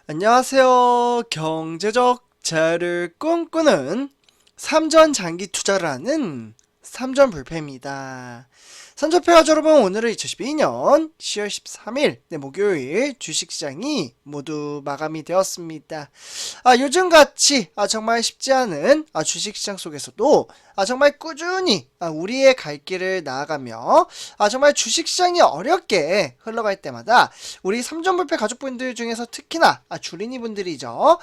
안녕하세요. 경제적 자유를 꿈꾸는 삼전 장기 투자를 하는 삼전불패입니다. 삼전패가 여러분, 오늘은 2012년 10월 13일 목요일 주식시장이 모두 마감이 되었습니다. 요즘같이 정말 쉽지 않은 주식시장 속에서도 정말 꾸준히 우리의 갈 길을 나아가며 정말 주식시장이 어렵게 흘러갈 때마다 우리 삼전불패 가족분들 중에서 특히나 주린이분들이죠.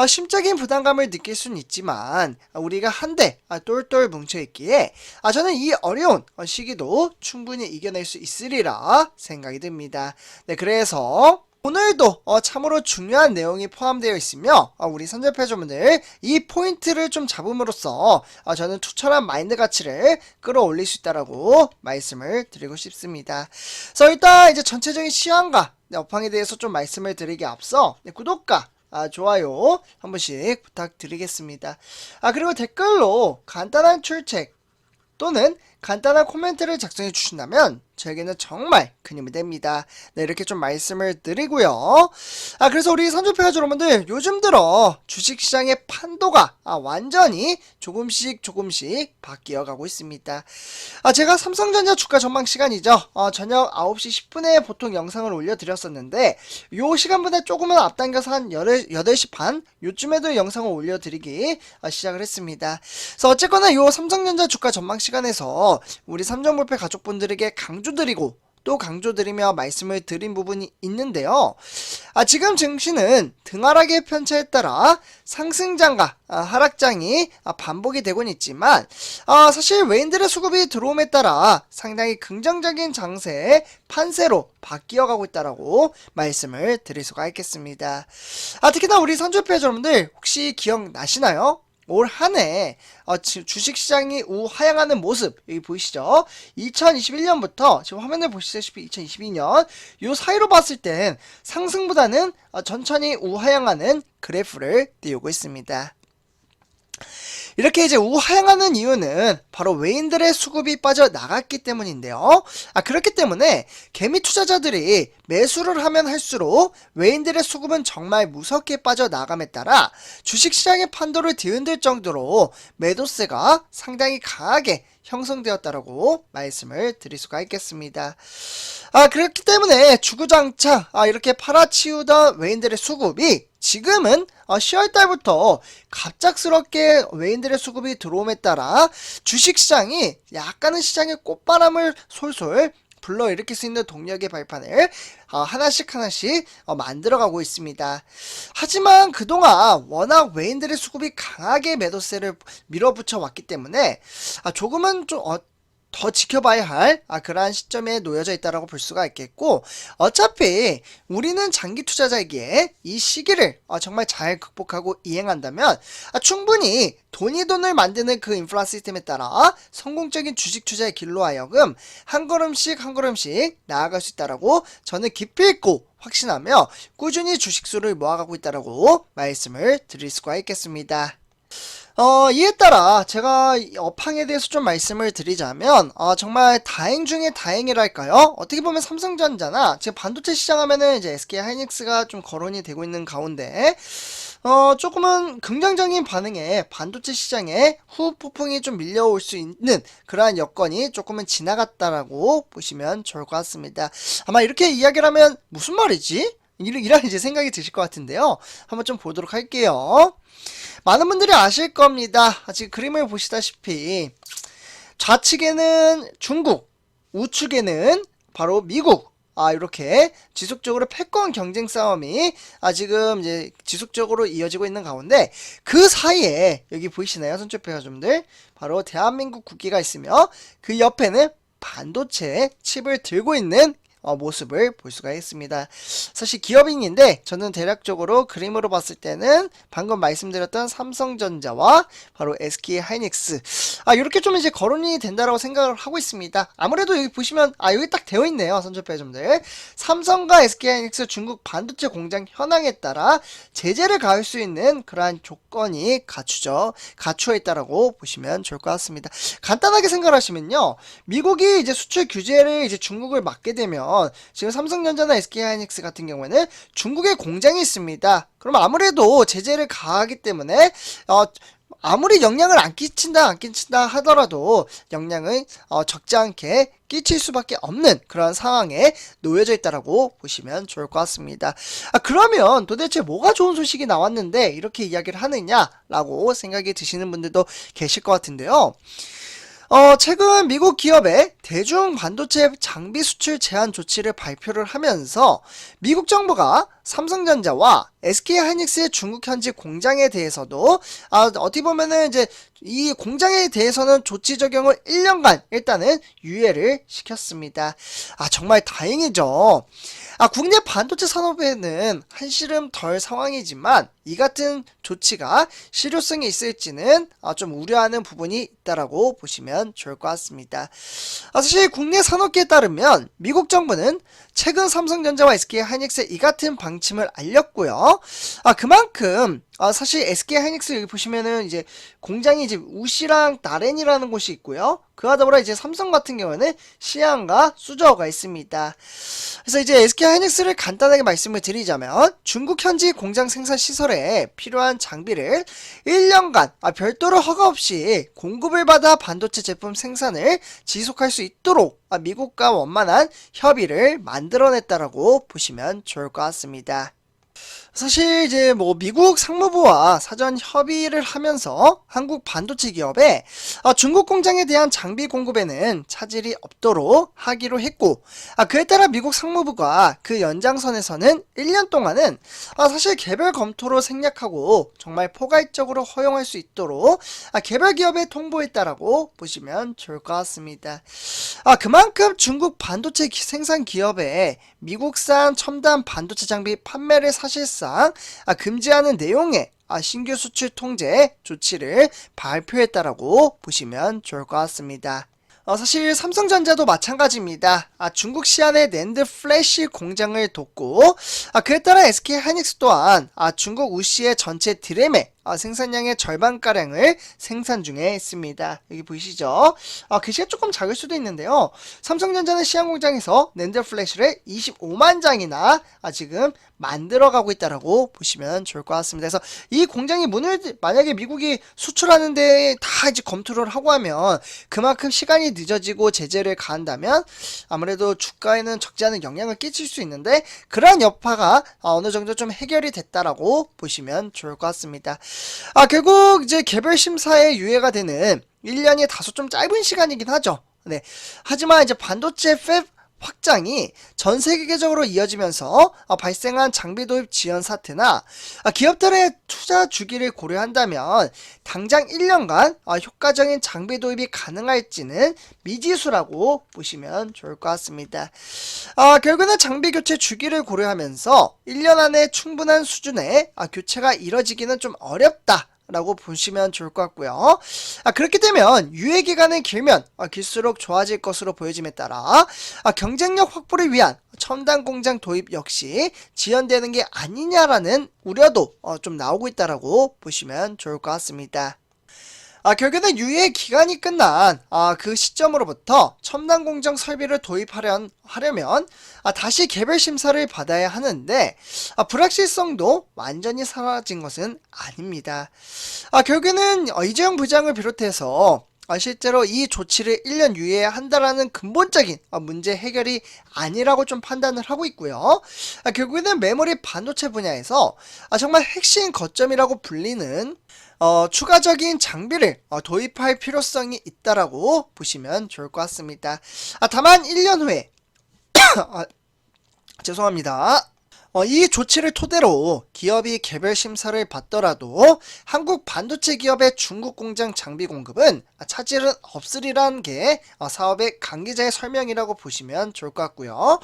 심적인 부담감을 느낄 수는 있지만 우리가 한데 똘똘 뭉쳐있기에 저는 이 어려운 시기도 충분히 이겨낼 수 있으리라 생각이 듭니다. 네, 그래서 오늘도 참으로 중요한 내용이 포함되어 있으며 우리 선전패주분들 이 포인트를 좀 잡음으로써 저는 투철한 마인드 가치를 끌어올릴 수 있다라고 말씀을 드리고 싶습니다. 그래서 일단 이제 전체적인 시황과 업황에 대해서 좀 말씀을 드리기 앞서 구독과 좋아요 한 번씩 부탁드리겠습니다. 그리고 댓글로 간단한 출첵 또는 간단한 코멘트를 작성해 주신다면 저에게는 정말 큰 힘이 됩니다. 네, 이렇게 좀 말씀을 드리고요. 그래서 우리 선전패가 여러분들, 요즘 들어 주식시장의 판도가 완전히 조금씩 바뀌어 가고 있습니다. 제가 삼성전자 주가 전망 시간이죠. 저녁 9시 10분에 보통 영상을 올려드렸었는데 요 시간보다 조금은 앞당겨서 한 8시 반 요쯤에도 영상을 올려드리기 시작을 했습니다. 그래서 어쨌거나 요 삼성전자 주가 전망 시간에서 우리 삼전불패 가족분들에게 강조드리고 또 강조드리며 말씀을 드린 부분이 있는데요. 지금 증시는 등하락의 편차에 따라 상승장과 하락장이 반복이 되곤 있지만 사실 외인들의 수급이 들어옴에 따라 상당히 긍정적인 장세의 판세로 바뀌어가고 있다라고 말씀을 드릴 수가 있겠습니다. 특히나 우리 선주패 여러분들 혹시 기억나시나요? 올 한해 주식시장이 우하향하는 모습 여기 보이시죠? 2021년부터 지금 화면을 보시다시피 2022년 요 사이로 봤을 땐 상승보다는 천천히 우하향하는 그래프를 띄우고 있습니다. 이렇게 이제 우하향하는 이유는 바로 외인들의 수급이 빠져나갔기 때문인데요. 그렇기 때문에 개미 투자자들이 매수를 하면 할수록 외인들의 수급은 정말 무섭게 빠져나감에 따라 주식시장의 판도를 뒤흔들 정도로 매도세가 상당히 강하게 형성되었다라고 말씀을 드릴 수가 있겠습니다. 그렇기 때문에 주구장창 이렇게 팔아치우던 외인들의 수급이 지금은 10월달부터 갑작스럽게 외인들의 수급이 들어옴에 따라 주식시장이 약간은 시장의 꽃바람을 솔솔 불러일으킬 수 있는 동력의 발판을 하나씩 만들어가고 있습니다. 하지만 그동안 워낙 외인들의 수급이 강하게 매도세를 밀어붙여 왔기 때문에 조금은 좀 더 지켜봐야 할 그러한 시점에 놓여져 있다고 볼 수가 있겠고, 어차피 우리는 장기 투자자이기에 이 시기를 정말 잘 극복하고 이행한다면 충분히 돈을 만드는 그 인프라 시스템에 따라 성공적인 주식 투자의 길로 하여금 한 걸음씩 나아갈 수 있다라고 저는 깊이 있고 확신하며 꾸준히 주식수를 모아가고 있다라고 말씀을 드릴 수가 있겠습니다. 이에 따라 제가 업황에 대해서 좀 말씀을 드리자면 정말 다행 중에 다행이랄까요? 어떻게 보면 삼성전자나 지금 반도체 시장 하면은 이제 SK하이닉스가 좀 거론이 되고 있는 가운데 조금은 긍정적인 반응에 반도체 시장에 후폭풍이 좀 밀려올 수 있는 그러한 여건이 조금은 지나갔다라고 보시면 좋을 것 같습니다. 아마 이렇게 이야기를 하면 무슨 말이지? 이런 이제 생각이 드실 것 같은데요. 한번 좀 보도록 할게요. 많은 분들이 아실 겁니다. 지금 그림을 보시다시피 좌측에는 중국, 우측에는 바로 미국. 이렇게 지속적으로 패권 경쟁 싸움이 지금 이제 지속적으로 이어지고 있는 가운데 그 사이에 여기 보이시나요? 선출표가좀들 바로 대한민국 국기가 있으며 그 옆에는 반도체 칩을 들고 있는 모습을 볼 수가 있습니다. 사실 기업인인데 저는 대략적으로 그림으로 봤을 때는 방금 말씀드렸던 삼성전자와 바로 SK 하이닉스 이렇게 좀 이제 거론이 된다라고 생각을 하고 있습니다. 아무래도 여기 보시면 여기 딱 되어 있네요. 선조폐점들. 삼성과 SK 하이닉스 중국 반도체 공장 현황에 따라 제재를 가할 수 있는 그러한 조건이 갖추어 있다라고 보시면 좋을 것 같습니다. 간단하게 생각하시면요. 미국이 이제 수출 규제를 이제 중국을 막게 되면 지금 삼성전자나 SK하이닉스 같은 경우에는 중국에 공장이 있습니다. 그럼 아무래도 제재를 가하기 때문에 아무리 영향을 안 끼친다 하더라도 영향을 적지 않게 끼칠 수밖에 없는 그런 상황에 놓여져 있다라고 보시면 좋을 것 같습니다. 그러면 도대체 뭐가 좋은 소식이 나왔는데 이렇게 이야기를 하느냐라고 생각이 드시는 분들도 계실 것 같은데요. 최근 미국 기업의 대중 반도체 장비 수출 제한 조치를 발표를 하면서 미국 정부가 삼성전자와 SK하이닉스의 중국 현지 공장에 대해서도 어떻게 보면은 이제 이 공장에 대해서는 조치 적용을 1년간 일단은 유예를 시켰습니다. 정말 다행이죠. 국내 반도체 산업에는 한시름 덜 상황이지만 이 같은 조치가 실효성이 있을지는 좀 우려하는 부분이 있다라고 보시면 좋을 것 같습니다. 사실 국내 산업계에 따르면 미국 정부는 최근 삼성전자와 SK하이닉스의 이 같은 방침을 알렸고요. 그만큼 사실 SK하이닉스 여기 보시면은 이제 공장이 이제 우시랑 나렌이라는 곳이 있고요. 그와 더불어 이제 삼성 같은 경우는 시안과 수저가 있습니다. 그래서 이제 SK하이닉스를 간단하게 말씀을 드리자면 중국 현지 공장 생산 시설에 필요한 장비를 1년간 별도로 허가 없이 공급을 받아 반도체 제품 생산을 지속할 수 있도록 미국과 원만한 협의를 만들어냈다라고 보시면 좋을 것 같습니다. 사실 이제 미국 상무부와 사전 협의를 하면서 한국 반도체 기업에 중국 공장에 대한 장비 공급에는 차질이 없도록 하기로 했고 그에 따라 미국 상무부가 그 연장선에서는 1년 동안은 사실 개별 검토로 생략하고 정말 포괄적으로 허용할 수 있도록 개별 기업에 통보했다라고 보시면 좋을 것 같습니다. 그만큼 중국 반도체 생산 기업에 미국산 첨단 반도체 장비 판매를 사실상 금지하는 내용의 신규 수출 통제 조치를 발표했다라고 보시면 좋을 것 같습니다. 사실 삼성전자도 마찬가지입니다. 중국 시안의 낸드 플래시 공장을 뒀고 그에 따라 SK하이닉스 또한 중국 우시의 전체 드램의 생산량의 절반가량을 생산 중에 있습니다. 여기 보이시죠? 글씨가 조금 작을 수도 있는데요. 삼성전자는 시안 공장에서 낸드 플래시를 25만 장이나 지금 만들어가고 있다라고 보시면 좋을 것 같습니다. 그래서 이 공장이 문을 만약에 미국이 수출하는데 다 이제 검토를 하고 하면 그만큼 시간이 늦어지고 제재를 가한다면 아무래도 주가에는 적지 않은 영향을 끼칠 수 있는데 그러한 여파가 어느 정도 좀 해결이 됐다라고 보시면 좋을 것 같습니다. 결국 이제 개별 심사에 유예가 되는 1년이 다소 좀 짧은 시간이긴 하죠. 네. 하지만 이제 반도체 팹 확장이 전 세계적으로 이어지면서 발생한 장비 도입 지연 사태나 기업들의 투자 주기를 고려한다면 당장 1년간 효과적인 장비 도입이 가능할지는 미지수라고 보시면 좋을 것 같습니다. 결국은 장비 교체 주기를 고려하면서 1년 안에 충분한 수준의 교체가 이뤄지기는 좀 어렵다 라고 보시면 좋을 것 같고요. 그렇게 되면 유예기간이 길면 길수록 좋아질 것으로 보여짐에 따라 경쟁력 확보를 위한 첨단 공장 도입 역시 지연되는 게 아니냐라는 우려도 좀 나오고 있다라고 보시면 좋을 것 같습니다. 결국에는 유예 기간이 끝난 그 시점으로부터 첨단 공정 설비를 도입하려면 다시 개별 심사를 받아야 하는데 불확실성도 완전히 사라진 것은 아닙니다. 결국에는 이재용 부장을 비롯해서 실제로 이 조치를 1년 유예한다라는 근본적인 문제 해결이 아니라고 좀 판단을 하고 있고요. 결국에는 메모리 반도체 분야에서 정말 핵심 거점이라고 불리는 추가적인 장비를 도입할 필요성이 있다라고 보시면 좋을 것 같습니다. 다만 1년 후에 죄송합니다. 이 조치를 토대로 기업이 개별 심사를 받더라도 한국 반도체 기업의 중국 공장 장비 공급은 차질은 없으리라는 게 사업의 관계자의 설명이라고 보시면 좋을 것 같고요.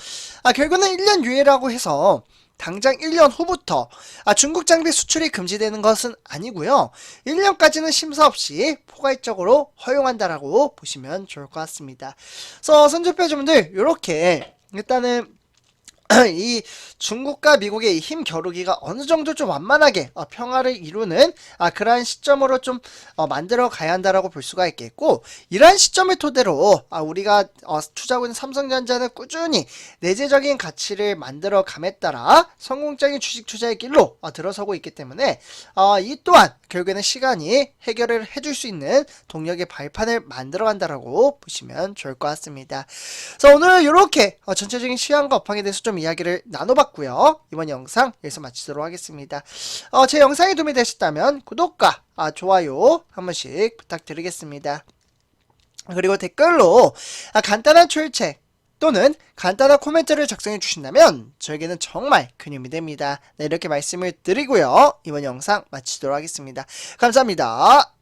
결국은 1년 유예라고 해서 당장 1년 후부터 중국 장비 수출이 금지되는 것은 아니고요. 1년까지는 심사 없이 포괄적으로 허용한다라고 보시면 좋을 것 같습니다. 그래서 선조표주분들 이렇게 일단은 이 중국과 미국의 이 힘 겨루기가 어느 정도 좀 완만하게 평화를 이루는 그러한 시점으로 좀 만들어 가야 한다라고 볼 수가 있겠고, 이러한 시점을 토대로 우리가 투자하고 있는 삼성전자는 꾸준히 내재적인 가치를 만들어 감에 따라 성공적인 주식 투자의 길로 들어서고 있기 때문에 이 또한 결국에는 시간이 해결을 해줄 수 있는 동력의 발판을 만들어 간다라고 보시면 좋을 것 같습니다. 그래서 오늘 이렇게 전체적인 시황과 업황에 대해서 좀 이야기를 나눠봤고요. 이번 영상 여기서 마치도록 하겠습니다. 제 영상이 도움이 되셨다면 구독과 좋아요 한 번씩 부탁드리겠습니다. 그리고 댓글로 간단한 출첵 또는 간단한 코멘트를 작성해 주신다면 저에게는 정말 큰 힘이 됩니다. 네, 이렇게 말씀을 드리고요. 이번 영상 마치도록 하겠습니다. 감사합니다.